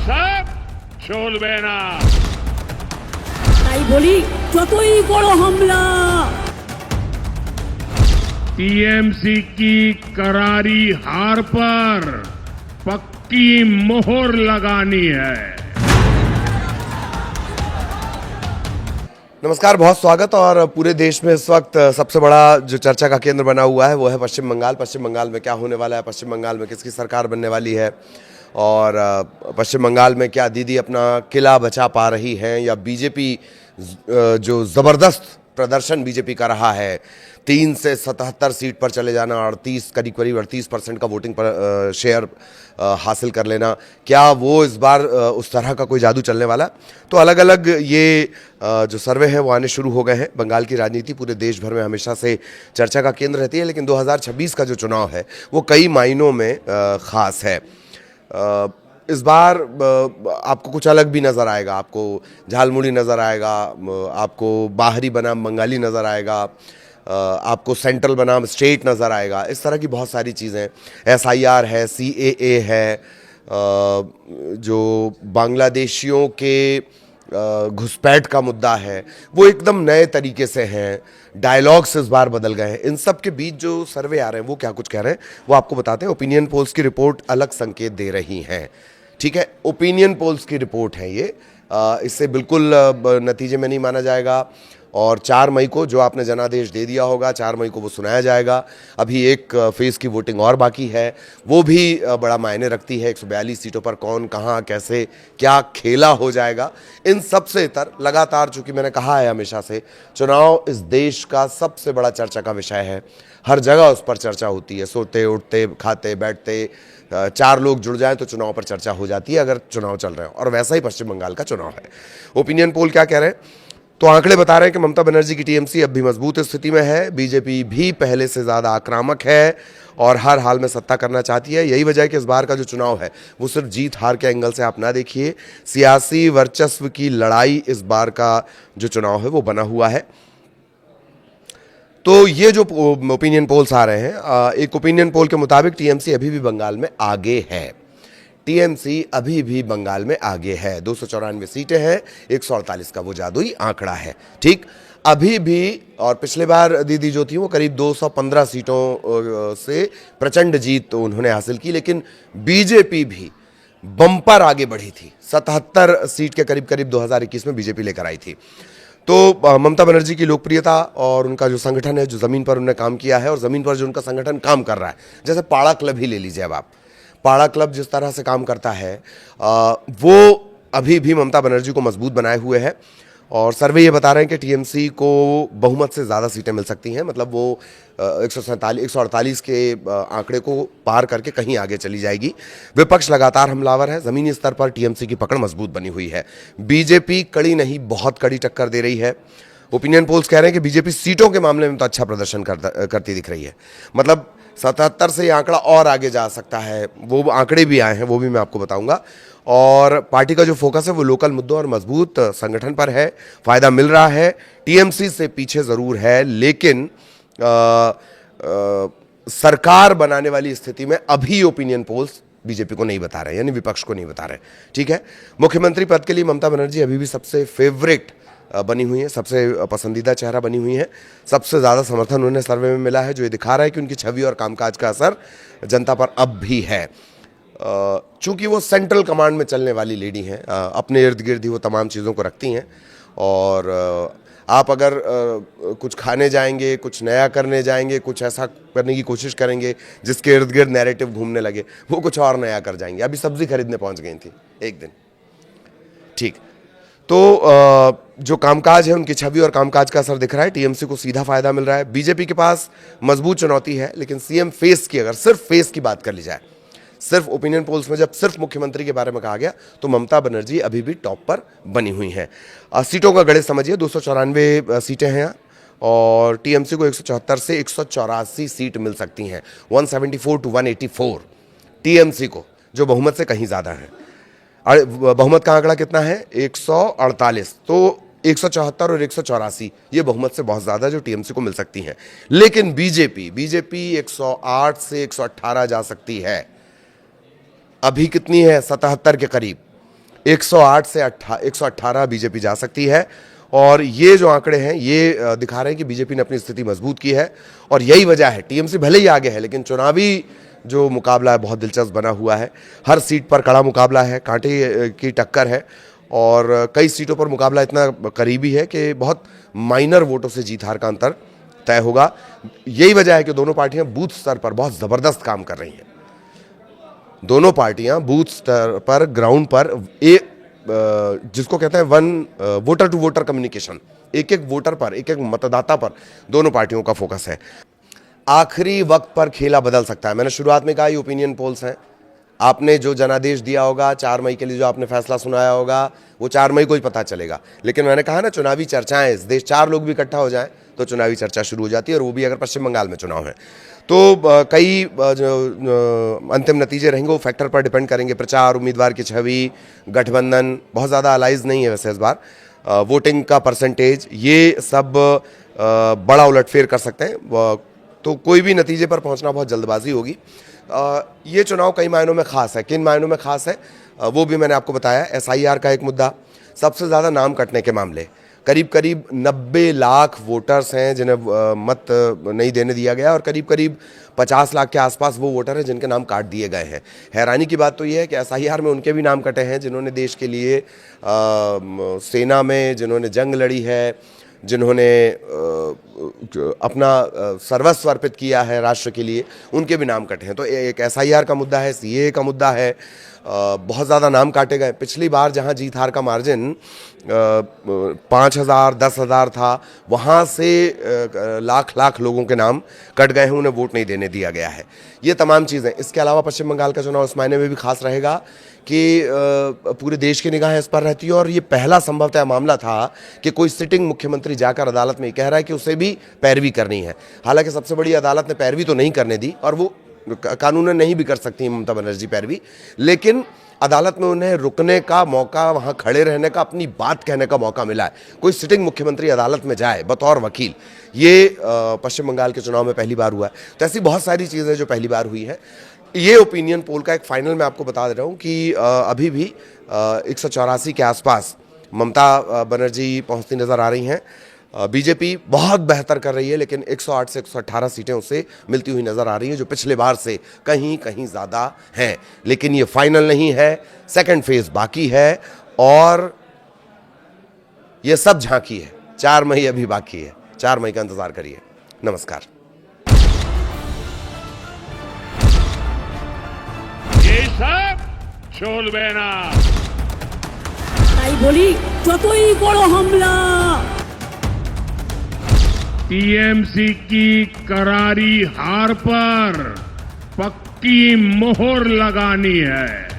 সব চলবে না। তাই বলি যতই বড় হামলা टीएमसी की करारी हार पर पक्की मोहर लगानी है। नमस्कार, बहुत स्वागत। और पूरे देश में इस वक्त सबसे बड़ा जो चर्चा का केंद्र बना हुआ है वो है पश्चिम बंगाल। पश्चिम बंगाल में क्या होने वाला है, पश्चिम बंगाल में किसकी सरकार बनने वाली है, और पश्चिम बंगाल में क्या दीदी अपना किला बचा पा रही हैं, या बीजेपी जो ज़बरदस्त प्रदर्शन बीजेपी का रहा है, 3 से 77 सीट पर चले जाना, 38 करीब 38% का वोटिंग पर शेयर हासिल कर लेना, क्या वो इस बार उस तरह का कोई जादू चलने वाला? तो अलग अलग ये जो सर्वे हैं वो आने शुरू हो गए हैं। बंगाल की राजनीति पूरे देश भर में हमेशा से चर्चा का केंद्र रहती है, लेकिन 2026 का जो चुनाव है वो कई मायनों में ख़ास है। इस बार आपको कुछ अलग भी नज़र आएगा, आपको झालमुड़ी नज़र आएगा, आपको बाहरी बनाम बंगाली नज़र आएगा, आपको सेंट्रल बनाम स्टेट नज़र आएगा। इस तरह की बहुत सारी चीज़ें, SIR है, CAA है, जो बांग्लादेशियों के घुसपैठ का मुद्दा है वो एकदम नए तरीके से हैं, डायलॉग्स इस बार बदल गए हैं। इन सब के बीच जो सर्वे आ रहे हैं वो क्या कुछ कह रहे हैं वो आपको बताते हैं। ओपिनियन पोल्स की रिपोर्ट अलग संकेत दे रही हैं, ठीक है। ओपिनियन पोल्स की रिपोर्ट है ये, इससे बिल्कुल नतीजे में नहीं माना जाएगा। और 4 मई को जो आपने जनादेश दे दिया होगा, 4 मई को वो सुनाया जाएगा। अभी एक फेज़ की वोटिंग और बाकी है, वो भी बड़ा मायने रखती है। 142 सीटों पर कौन कहाँ कैसे क्या खेला हो जाएगा, इन सब से इतर लगातार, चूँकि मैंने कहा है हमेशा से, चुनाव इस देश का सबसे बड़ा चर्चा का विषय है। हर जगह उस पर चर्चा होती है, सोते उठते खाते बैठते 4 लोग जुड़ जाएं तो चुनाव पर चर्चा हो जाती है अगर चुनाव चल रहे हैं, और वैसा ही पश्चिम बंगाल का चुनाव है। ओपिनियन पोल क्या कह रहे हैं? तो आंकड़े बता रहे हैं कि ममता बनर्जी की TMC अब भी मजबूत स्थिति में है, बीजेपी भी पहले से ज़्यादा आक्रामक है और हर हाल में सत्ता करना चाहती है। यही वजह है कि इस बार का जो चुनाव है वो सिर्फ जीत हार के एंगल से आप ना देखिए, सियासी वर्चस्व की लड़ाई इस बार का जो चुनाव है वो बना हुआ है। तो ये जो ओपिनियन पोल्स आ रहे हैं, एक ओपिनियन पोल के मुताबिक TMC अभी भी बंगाल में आगे है। TMC अभी भी बंगाल में आगे है, 294 सीटें हैं, 148 का वो जादुई आंकड़ा है, ठीक। अभी भी, और पिछले बार दीदी जो थी वो करीब 215 सीटों से प्रचंड जीत तो उन्होंने हासिल की, लेकिन बीजेपी भी बम्पर आगे बढ़ी थी। 77 सीट के करीब 2021 में बीजेपी लेकर आई थी। तो ममता बनर्जी की लोकप्रियता और उनका जो संगठन है, जो ज़मीन पर उन्होंने काम किया है और ज़मीन पर जो उनका संगठन काम कर रहा है, जैसे पाड़ा क्लब ही ले लीजिए। अब आप पाड़ा क्लब जिस तरह से काम करता है वो अभी भी ममता बनर्जी को मजबूत बनाए हुए है। और सर्वे ये बता रहे हैं कि TMC को बहुमत से ज़्यादा सीटें मिल सकती हैं, मतलब वो 148 के आंकड़े को पार करके कहीं आगे चली जाएगी। विपक्ष लगातार हमलावर है, ज़मीनी स्तर पर TMC की पकड़ मजबूत बनी हुई है। बीजेपी कड़ी नहीं, बहुत कड़ी टक्कर दे रही है। ओपिनियन पोल्स कह रहे हैं कि बीजेपी सीटों के मामले में तो अच्छा प्रदर्शन करती दिख रही है, मतलब 77 से ये आंकड़ा और आगे जा सकता है। वो आंकड़े भी आए हैं, वो भी मैं आपको बताऊंगा। और पार्टी का जो फोकस है वो लोकल मुद्दों और मजबूत संगठन पर है, फ़ायदा मिल रहा है। TMC से पीछे ज़रूर है, लेकिन सरकार बनाने वाली स्थिति में अभी ओपिनियन पोल्स बीजेपी को नहीं बता रहे, यानी विपक्ष को नहीं बता रहे, ठीक है। मुख्यमंत्री पद के लिए ममता बनर्जी अभी भी सबसे फेवरेट बनी हुई है, सबसे पसंदीदा चेहरा बनी हुई है। सबसे ज़्यादा समर्थन उन्हें सर्वे में मिला है, जो ये दिखा रहा है कि उनकी छवि और कामकाज का असर जनता पर अब भी है। चूँकि वो सेंट्रल कमांड में चलने वाली लेडी हैं, अपने इर्द गिर्द ही वो तमाम चीज़ों को रखती हैं। और आप अगर कुछ खाने जाएंगे, कुछ नया करने जाएंगे, कुछ ऐसा करने की कोशिश करेंगे जिसके इर्द गिर्द नैरेटिव घूमने लगे, वो कुछ और नया कर जाएंगे। अभी सब्ज़ी खरीदने पहुँच गई थी एक दिन, ठीक। तो जो कामकाज है, उनकी छवि और कामकाज का असर दिख रहा है। TMC को सीधा फायदा मिल रहा है। बीजेपी के पास मजबूत चुनौती है, लेकिन CM फेस की, अगर सिर्फ फेस की बात कर ली जाए, सिर्फ ओपिनियन पोल्स में जब सिर्फ मुख्यमंत्री के बारे में कहा गया, तो ममता बनर्जी अभी भी टॉप पर बनी हुई हैं। सीटों का गणित समझिए, 294 सीटें हैं और TMC को 174 से 184 सीट मिल सकती हैं, 174 to 184 TMC को, जो बहुमत से कहीं ज़्यादा है। बहुमत का आंकड़ा कितना है? 148। तो 174 और 184 ये बहुमत से बहुत ज़्यादा जो TMC को मिल सकती हैं। लेकिन बीजेपी 108 से 118 जा सकती है। अभी कितनी है? 77 के करीब। 108 से 118 बीजेपी जा सकती है। और ये जो आंकड़े हैं ये दिखा रहे हैं कि बीजेपी ने अपनी स्थिति मजबूत की है और यही वजह है। टीएमसी भले ही आगे है लेकिन चुनावी जो मुकाबला है बहुत दिलचस्प बना हुआ है। हर सीट पर कड़ा मुकाबला है, कांटे की टक्कर है और कई सीटों पर मुकाबला इतना करीबी है कि बहुत माइनर वोटों से जीत हार का अंतर तय होगा। यही वजह है कि दोनों पार्टियां बूथ स्तर पर बहुत ज़बरदस्त काम कर रही हैं। दोनों पार्टियां बूथ स्तर पर, ग्राउंड पर जिसको कहते हैं वोटर टू वोटर कम्युनिकेशन, एक एक वोटर पर, एक एक मतदाता पर दोनों पार्टियों का फोकस है। आखिरी वक्त पर खेला बदल सकता है। मैंने शुरुआत में कहा ये ओपिनियन पोल्स हैं। आपने जो जनादेश दिया होगा 4 मई के लिए, जो आपने फैसला सुनाया होगा, वो 4 मई को ही पता चलेगा। लेकिन मैंने कहा ना, चुनावी चर्चाएं, इस देश 4 लोग भी इकट्ठा हो जाएं तो चुनावी चर्चा शुरू हो जाती है, और वो भी अगर पश्चिम बंगाल में चुनाव है तो कई अंतिम नतीजे रहेंगे वो फैक्टर पर डिपेंड करेंगे। प्रचार, उम्मीदवार की छवि, गठबंधन, बहुत ज़्यादा अलाइज नहीं है वैसे इस बार, वोटिंग का परसेंटेज, ये सब बड़ा उलटफेर कर सकते हैं। तो कोई भी नतीजे पर पहुंचना बहुत जल्दबाजी होगी। ये चुनाव कई मायनों में खास है। किन मायनों में खास है वो भी मैंने आपको बताया। SIR का एक मुद्दा, सबसे ज़्यादा नाम कटने के मामले, करीब करीब 90 लाख वोटर्स हैं जिन्हें मत नहीं देने दिया गया और करीब करीब 50 लाख के आसपास वो वोटर हैं जिनके नाम काट दिए गए हैं। हैरानी की बात तो ये है कि SIR में उनके भी नाम कटे हैं जिन्होंने देश के लिए सेना में जिन्होंने जंग लड़ी है, जिन्होंने अपना सर्वस्व अर्पित किया है राष्ट्र के लिए, उनके भी नाम कटे हैं। तो एक SIR का मुद्दा है, CAA का मुद्दा है, बहुत ज़्यादा नाम काटे गए। पिछली बार जहां जीत हार का मार्जिन 5,000 10,000 था, वहां से लाख लोगों के नाम कट गए हैं, उन्हें वोट नहीं देने दिया गया है। ये तमाम चीज़ें। इसके अलावा पश्चिम बंगाल का चुनाव इस मायने में भी खास रहेगा कि पूरे देश की निगाहें इस पर रहती है और ये पहला संभवतः मामला था कि कोई सिटिंग मुख्यमंत्री जाकर अदालत में कह रहा है कि उसे भी पैरवी करनी है। हालांकि सबसे बड़ी अदालत ने पैरवी तो नहीं करने दी और वो कानूनन नहीं भी कर सकती ममता बनर्जी पैरवी, लेकिन अदालत में उन्हें रुकने का मौका, वहां खड़े रहने का, अपनी बात कहने का मौका मिला है। कोई सिटिंग मुख्यमंत्री अदालत में जाए बतौर वकील, ये पश्चिम बंगाल के चुनाव में पहली बार हुआ है। तो ऐसी बहुत सारी चीज़ें जो पहली बार हुई है। ये ओपिनियन पोल का एक फाइनल मैं आपको बता दे रहा हूँ कि अभी भी 184 के आसपास ममता बनर्जी पहुँचती नज़र आ रही हैं। बीजेपी बहुत बेहतर कर रही है लेकिन 108 से 118 सीटें उससे मिलती हुई नज़र आ रही हैं, जो पिछले बार से कहीं कहीं ज़्यादा हैं। लेकिन ये फाइनल नहीं है, सेकंड फेज बाकी है और ये सब झांकी है। 4 मई अभी बाकी है, 4 मई का इंतज़ार करिए। नमस्कार। ये सब চলবে না। তাই বলি যতই বড় হামলা, टीएमसी की करारी हार पर पक्की मोहर लगानी है।